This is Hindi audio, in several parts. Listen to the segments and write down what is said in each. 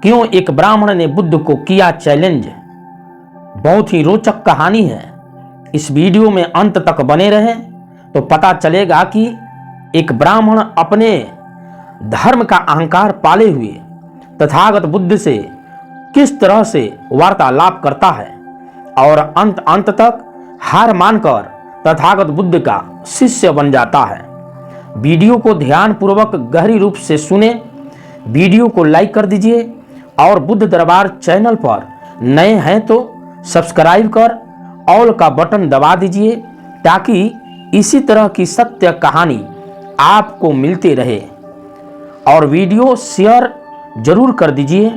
क्यों एक ब्राह्मण ने बुद्ध को किया चैलेंज। बहुत ही रोचक कहानी है। इस वीडियो में अंत तक बने रहें तो पता चलेगा कि एक ब्राह्मण अपने धर्म का अहंकार पाले हुए तथागत बुद्ध से किस तरह से वार्तालाप करता है और अंत तक हार मानकर तथागत बुद्ध का शिष्य बन जाता है। वीडियो को ध्यानपूर्वक गहरी रूप से सुने। वीडियो को लाइक कर दीजिए और बुद्ध दरबार चैनल पर नए हैं तो सब्सक्राइब कर ऑल का बटन दबा दीजिए ताकि इसी तरह की सत्य कहानी आपको मिलते रहे। और वीडियो शेयर जरूर कर दीजिए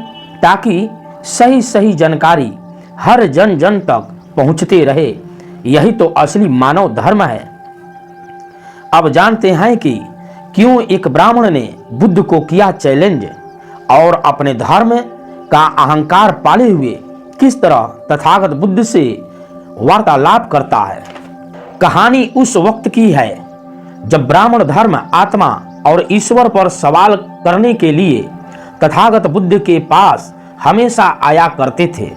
ताकि सही सही जानकारी हर जन जन तक पहुंचते रहे। यही तो असली मानव धर्म है। अब जानते हैं कि क्यों एक ब्राह्मण ने बुद्ध को किया चैलेंज और अपने धर्म का अहंकार पाले हुए किस तरह तथागत बुद्ध से वार्तालाप करता है। कहानी उस वक्त की है जब ब्राह्मण धर्म, आत्मा और ईश्वर पर सवाल करने के लिए तथागत बुद्ध के पास हमेशा आया करते थे।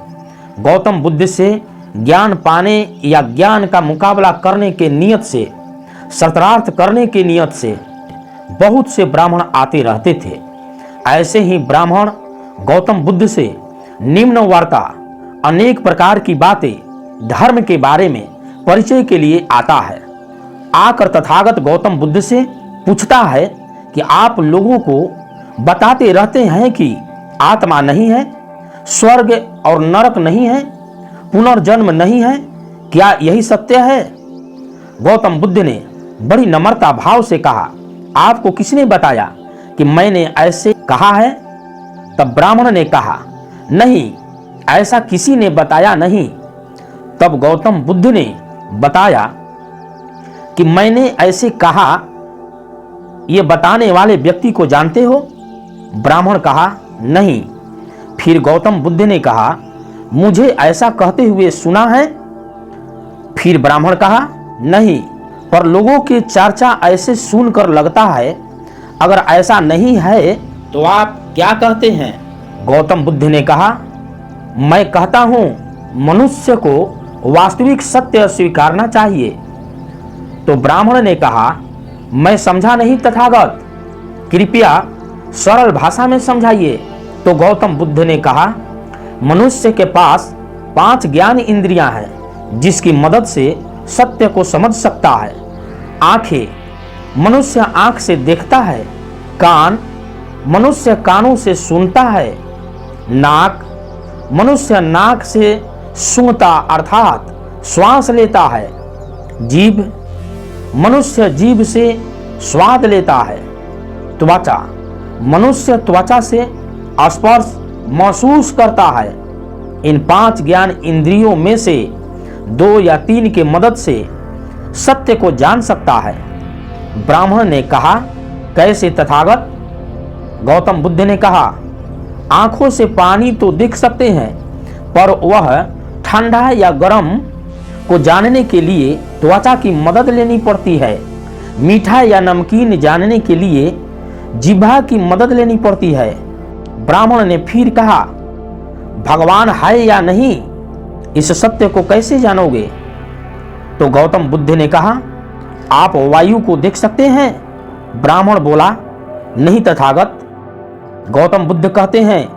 गौतम बुद्ध से ज्ञान पाने या ज्ञान का मुकाबला करने के नियत से, शस्त्रार्थ करने के नियत से बहुत से ब्राह्मण आते रहते थे। ऐसे ही ब्राह्मण गौतम बुद्ध से निम्न वार्ता अनेक प्रकार की बातें धर्म के बारे में परिचय के लिए आता है। आकर तथागत गौतम बुद्ध से पूछता है कि आप लोगों को बताते रहते हैं कि आत्मा नहीं है, स्वर्ग और नरक नहीं है, पुनर्जन्म नहीं है, क्या यही सत्य है? गौतम बुद्ध ने बड़ी नम्रता भाव से कहा, आपको किसने बताया कि मैंने ऐसे कहा है? तब ब्राह्मण ने कहा, नहीं, ऐसा किसी ने बताया नहीं। तब गौतम बुद्ध ने बताया कि मैंने ऐसे कहा, ये बताने वाले व्यक्ति को जानते हो? ब्राह्मण कहा, नहीं। फिर गौतम बुद्ध ने कहा, मुझे ऐसा कहते हुए सुना है? फिर ब्राह्मण कहा, नहीं, पर लोगों की चर्चा ऐसे सुनकर लगता है अगर ऐसा नहीं है तो आप क्या कहते हैं? गौतम बुद्ध ने कहा, मैं कहता हूं मनुष्य को वास्तविक सत्य स्वीकारना चाहिए। तो ब्राह्मण ने कहा, मैं समझा नहीं तथागत, कृपया सरल भाषा में समझाइए। तो गौतम बुद्ध ने कहा, मनुष्य के पास 5 ज्ञान इंद्रियां हैं जिसकी मदद से सत्य को समझ सकता है। आंखें, मनुष्य आंख से देखता है। कान, मनुष्य कानों से सुनता है। नाक, मनुष्य नाक से सूंघता अर्थात श्वास लेता है। जीभ, मनुष्य जीभ से स्वाद लेता है। त्वचा, मनुष्य त्वचा से स्पर्श महसूस करता है। इन 5 ज्ञान इंद्रियों में से 2 या 3 के मदद से सत्य को जान सकता है। ब्राह्मण ने कहा, कैसे तथागत? गौतम बुद्ध ने कहा, आंखों से पानी तो देख सकते हैं पर वह ठंडा या गर्म को जानने के लिए त्वचा की मदद लेनी पड़ती है। मीठा या नमकीन जानने के लिए जिह्वा की मदद लेनी पड़ती है। ब्राह्मण ने फिर कहा, भगवान है या नहीं, इस सत्य को कैसे जानोगे? तो गौतम बुद्ध ने कहा, आप वायु को देख सकते हैं? ब्राह्मण बोला, नहीं तथागत। गौतम बुद्ध कहते हैं,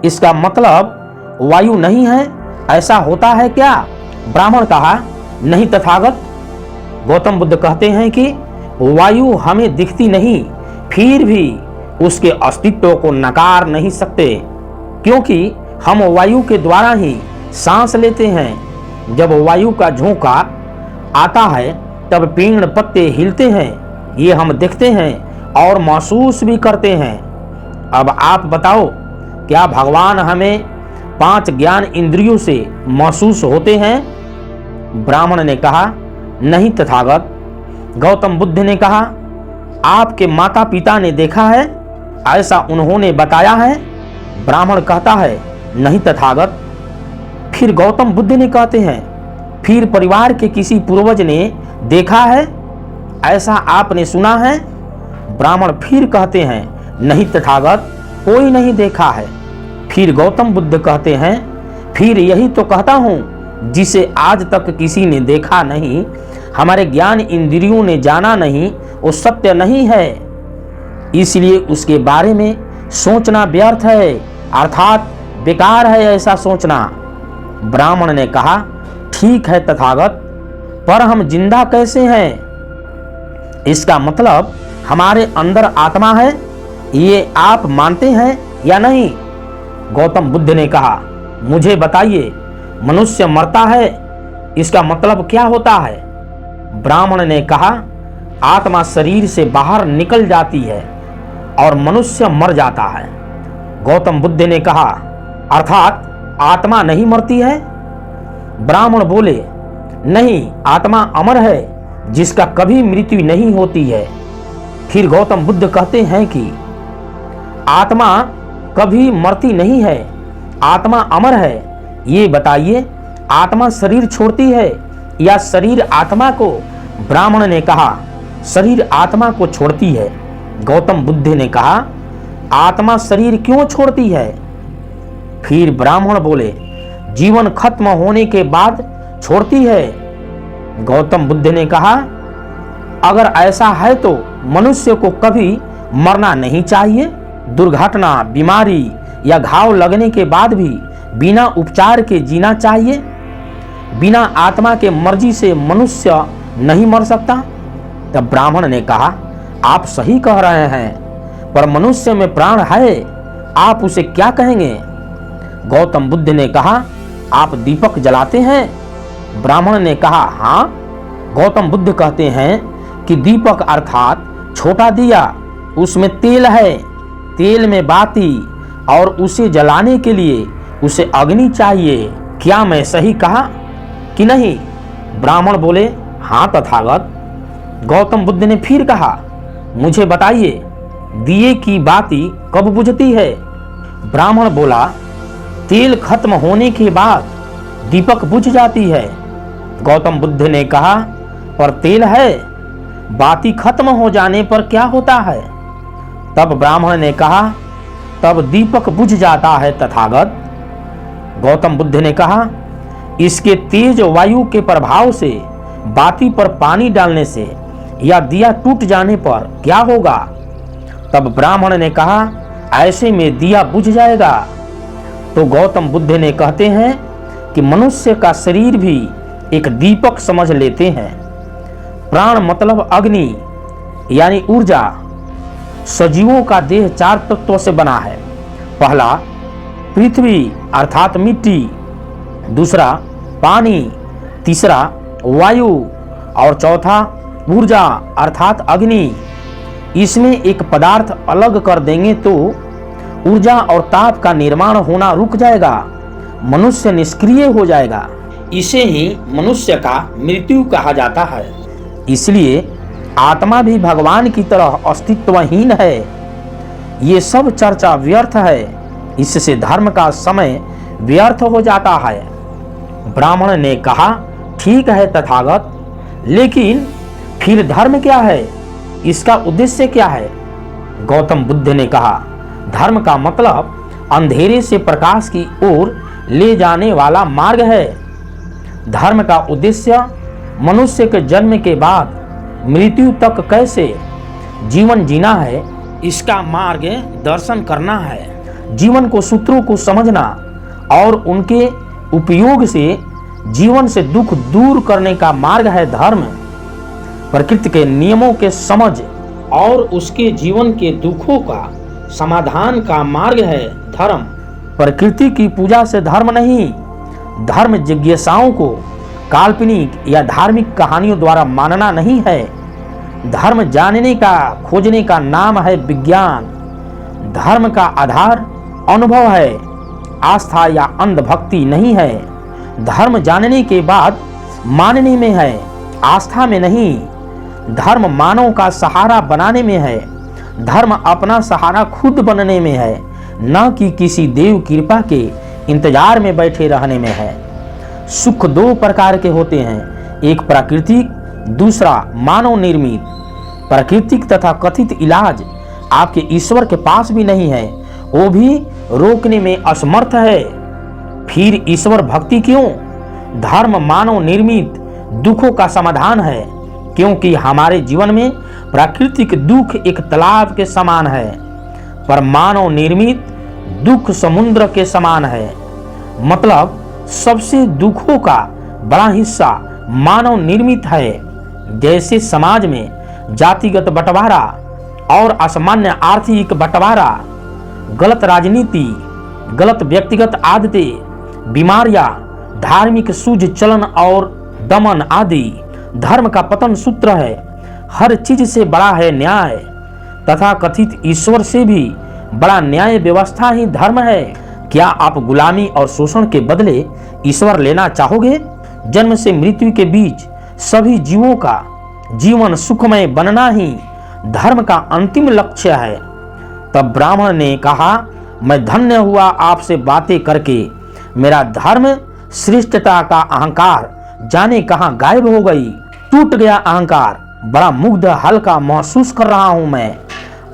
इसका मतलब वायु नहीं है, ऐसा होता है क्या? ब्राह्मण कहा, नहीं तथागत। गौतम बुद्ध कहते हैं कि वायु हमें दिखती नहीं, फिर भी उसके अस्तित्व को नकार नहीं सकते, क्योंकि हम वायु के द्वारा ही सांस लेते हैं। जब वायु का झोंका आता है तब पेड़ पत्ते हिलते हैं, ये हम देखते हैं और महसूस भी करते हैं। अब आप बताओ, क्या भगवान हमें 5 ज्ञान इंद्रियों से महसूस होते हैं? ब्राह्मण ने कहा, नहीं तथागत। गौतम बुद्ध ने कहा, आपके माता पिता ने देखा है, ऐसा उन्होंने बताया है? ब्राह्मण कहता है, नहीं तथागत। फिर गौतम बुद्ध ने कहते हैं, फिर परिवार के किसी पूर्वज ने देखा है, ऐसा आपने सुना है? ब्राह्मण फिर कहते हैं, नहीं तथागत, कोई नहीं देखा है। फिर गौतम बुद्ध कहते हैं, फिर यही तो कहता हूं जिसे आज तक किसी ने देखा नहीं, हमारे ज्ञान इंद्रियों ने जाना नहीं, वो सत्य नहीं है, इसलिए उसके बारे में सोचना व्यर्थ है, अर्थात बेकार है ऐसा सोचना। ब्राह्मण ने कहा, ठीक है तथागत, पर हम जिंदा कैसे हैं? इसका मतलब हमारे अंदर आत्मा है, ये आप मानते हैं या नहीं? गौतम बुद्ध ने कहा, मुझे बताइए, मनुष्य मरता है, इसका मतलब क्या होता है? ब्राह्मण ने कहा, आत्मा शरीर से बाहर निकल जाती है और मनुष्य मर जाता है। गौतम बुद्ध ने कहा, अर्थात आत्मा नहीं मरती है? ब्राह्मण बोले, नहीं, आत्मा अमर है जिसका कभी मृत्यु नहीं होती है। फिर गौतम बुद्ध कहते हैं कि आत्मा कभी मरती नहीं है, आत्मा अमर है। ये बताइए, आत्मा शरीर छोड़ती है या शरीर आत्मा को? ब्राह्मण ने कहा, शरीर आत्मा को छोड़ती है। गौतम बुद्ध ने कहा, आत्मा शरीर क्यों छोड़ती है? फिर ब्राह्मण बोले, जीवन खत्म होने के बाद छोड़ती है। गौतम बुद्ध ने कहा, अगर ऐसा है तो मनुष्य को कभी मरना नहीं चाहिए? दुर्घटना, बीमारी या घाव लगने के बाद भी बिना उपचार के जीना चाहिए? बिना आत्मा के मर्जी से मनुष्य नहीं मर सकता? तब ब्राह्मण ने कहा, आप सही कह रहे हैं, पर मनुष्य में प्राण है, आप उसे क्या कहेंगे? गौतम बुद्ध ने कहा, आप दीपक जलाते हैं? ब्राह्मण ने कहा, हाँ। गौतम बुद्ध कहते हैं कि दीपक अर्थात छोटा दिया, उसमें तेल है, तेल में बाती, और उसे जलाने के लिए उसे अग्नि चाहिए। क्या मैं सही कहा कि नहीं? ब्राह्मण बोले, हाँ तथागत। गौतम बुद्ध ने फिर कहा, मुझे बताइए, दिए की बाती कब बुझती है? ब्राह्मण बोला, तेल खत्म होने के बाद दीपक बुझ जाती है। गौतम बुद्ध ने कहा, पर तेल है, बाती खत्म हो जाने पर क्या होता है? तब ब्राह्मण ने कहा, तब दीपक बुझ जाता है तथागत। गौतम बुद्ध ने कहा, इसके तेज वायु के प्रभाव से बाती पर पानी डालने से या दिया टूट जाने पर क्या होगा? तब ब्राह्मण ने कहा, ऐसे में दिया बुझ जाएगा। तो गौतम बुद्ध ने कहते हैं कि मनुष्य का शरीर भी एक दीपक समझ लेते हैं। प्राण मतलब अग्नि यानी ऊर्जा। सजीवों का देह 4 तत्वों से बना है। पहला पृथ्वी अर्थात मिट्टी, दूसरा पानी, तीसरा वायु और चौथा ऊर्जा अर्थात अग्नि। इसमें एक पदार्थ अलग कर देंगे तो ऊर्जा और ताप का निर्माण होना रुक जाएगा, मनुष्य निष्क्रिय हो जाएगा। इसे ही मनुष्य का मृत्यु कहा जाता है। इसलिए आत्मा भी भगवान की तरह अस्तित्वहीन है। ये सब चर्चा व्यर्थ है, इससे धर्म का समय व्यर्थ हो जाता है। ब्राह्मण ने कहा, ठीक है तथागत, लेकिन फिर धर्म क्या है? इसका उद्देश्य क्या है? गौतम बुद्ध ने कहा, धर्म का मतलब अंधेरे से प्रकाश की ओर ले जाने वाला मार्ग है। धर्म का उद्देश्य मनुष्य के जन्म के बाद मृत्यु तक कैसे जीवन जीना है, इसका मार्ग दर्शन करना है। जीवन को सूत्रों को समझना और उनके उपयोग से जीवन से दुख दूर करने का मार्ग है धर्म। प्रकृति के नियमों के समझ और उसके जीवन के दुखों का समाधान का मार्ग है धर्म। प्रकृति की पूजा से धर्म नहीं, धर्म जिज्ञासाओं को काल्पनिक या धार्मिक कहानियों द्वारा मानना नहीं है। धर्म जानने का, खोजने का नाम है विज्ञान। धर्म का आधार अनुभव है, आस्था या अंधभक्ति नहीं है। धर्म जानने के बाद मानने में है, आस्था में नहीं। धर्म मानव का सहारा बनाने में है, धर्म अपना सहारा खुद बनने में है, न कि किसी देव कृपा के इंतजार में बैठे रहने में है। सुख 2 प्रकार के होते हैं, एक प्राकृतिक, दूसरा मानव निर्मित। प्राकृतिक तथा कथित इलाज आपके ईश्वर के पास भी नहीं है, वो भी रोकने में असमर्थ है, फिर ईश्वर भक्ति क्यों? धर्म मानव निर्मित दुखों का समाधान है, क्योंकि हमारे जीवन में प्राकृतिक दुख एक तालाब के समान है, पर मानव निर्मित दुख समुद्र के समान है। मतलब सबसे दुखों का बड़ा हिस्सा मानव निर्मित है। जैसे समाज में जातिगत बंटवारा और असामान्य आर्थिक बंटवारा, गलत राजनीति, गलत व्यक्तिगत आदतें, बीमारियां, धार्मिक सूझ चलन और दमन आदि धर्म का पतन सूत्र है। हर चीज से बड़ा है न्याय, तथा कथित ईश्वर से भी बड़ा न्याय व्यवस्था ही धर्म है। क्या आप गुलामी और शोषण के बदले ईश्वर लेना चाहोगे? जन्म से मृत्यु के बीच सभी जीवों का जीवन सुखमय बनना ही धर्म का अंतिम लक्ष्य है। तब ब्राह्मण ने कहा, मैं धन्य हुआ आपसे बातें करके। मेरा धर्म श्रेष्ठता का अहंकार जाने कहां गायब हो गई। टूट गया अहंकार, बड़ा मुग्ध हल्का महसूस कर रहा हूं मैं।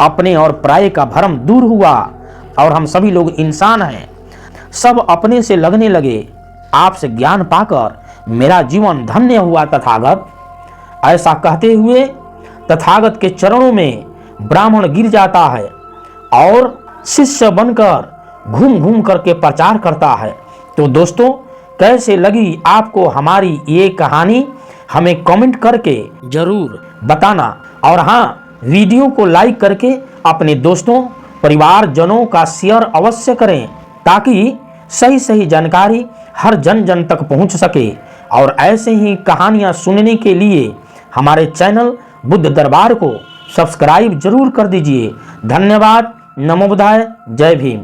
अपने और पराये का भ्रम दूर हुआ और हम सभी लोग इंसान हैं। सब अपने से लगने लगे। आपसे ज्ञान पाकर मेरा जीवन धन्य हुआ तथागत। ऐसा कहते हुए तथागत के चरणों में ब्राह्मण गिर जाता है और शिष्य बनकर घूम घूम करके प्रचार करता है। तो दोस्तों, कैसे लगी आपको हमारी ये कहानी? हमें कमेंट करके जरूर बताना। और हाँ, वीडियो को लाइक करके अपने दोस्तों परिवारजनों का शेयर अवश्य करें, ताकि सही सही जानकारी हर जन जन तक पहुंच सके। और ऐसे ही कहानियां सुनने के लिए हमारे चैनल बुद्ध दरबार को सब्सक्राइब जरूर कर दीजिए। धन्यवाद। नमो बुद्धाय। जय भीम।